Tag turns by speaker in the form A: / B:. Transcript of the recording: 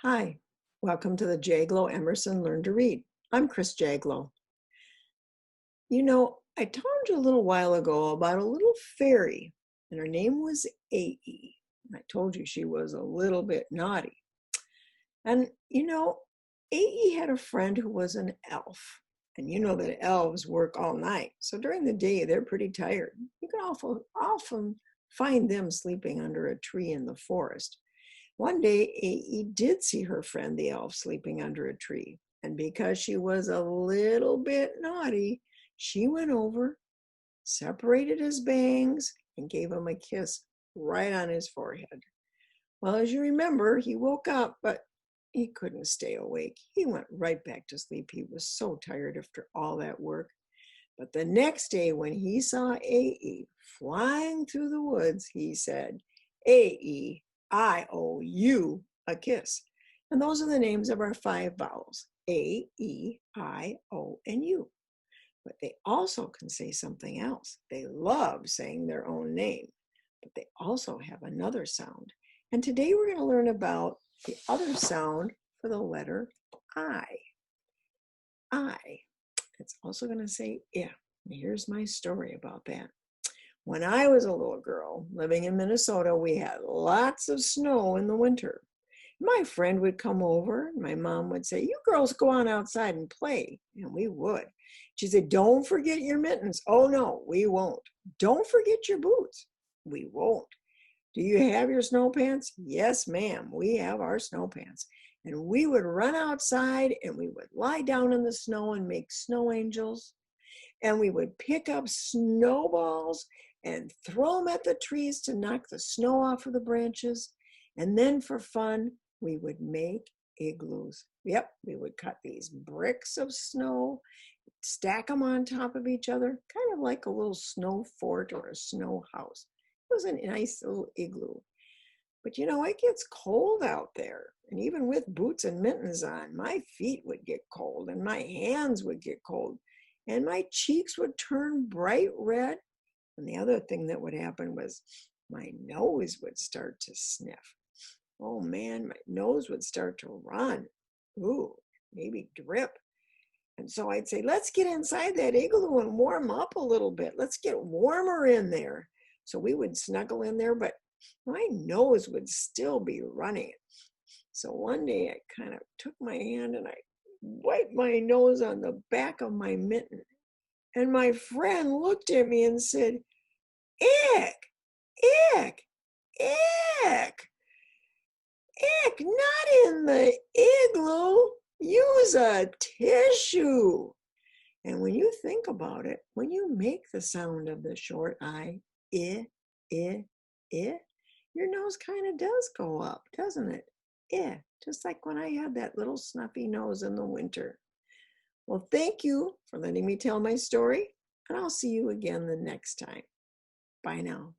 A: Hi, welcome to the Jaglow Emerson Learn to Read. I'm Chris Jaglow. I told you a little while ago about a little fairy, and her name was A.E. I told you she was a little bit naughty. And A.E. had a friend who was an elf. And you know that elves work all night. So during the day, they're pretty tired. You can often find them sleeping under a tree in the forest. One day, A.E. did see her friend the elf sleeping under a tree, and because she was a little bit naughty, she went over, separated his bangs, and gave him a kiss right on his forehead. Well, as you remember, he woke up, but he couldn't stay awake. He went right back to sleep. He was so tired after all that work. But the next day, when he saw A.E. flying through the woods, he said, A.E., I owe you a kiss. And those are the names of our 5 vowels, A, E, I, O, and U. But they also can say something else. They love saying their own name, but they also have another sound. And today we're going to learn about the other sound for the letter I. I. It's also going to say I. Here's my story about that. When I was a little girl living in Minnesota, we had lots of snow in the winter. My friend would come over, and my mom would say, "You girls go on outside and play." And we would. She said, "Don't forget your mittens." "Oh, no, we won't." "Don't forget your boots." "We won't." "Do you have your snow pants?" "Yes, ma'am, we have our snow pants." And we would run outside and we would lie down in the snow and make snow angels. And we would pick up snowballs and throw them at the trees to knock the snow off of the branches. And then for fun, we would make igloos. Yep, we would cut these bricks of snow, stack them on top of each other, kind of like a little snow fort or a snow house. It was a nice little igloo. But it gets cold out there. And even with boots and mittens on, my feet would get cold and my hands would get cold and my cheeks would turn bright red. And the other thing that would happen was my nose would start to sniff. Oh man, my nose would start to run. Ooh, maybe drip. And so I'd say, let's get inside that igloo and warm up a little bit. Let's get warmer in there. So we would snuggle in there, but my nose would still be running. So one day I kind of took my hand and I wiped my nose on the back of my mitten. And my friend looked at me and said, "Ick, ick, ick, ick, not in the igloo. Use a tissue." And when you think about it, when you make the sound of the short I, I, I, your nose kind of does go up, doesn't it? Just like when I had that little snuffy nose in the winter. Well, thank you for letting me tell my story, and I'll see you again the next time. Bye now.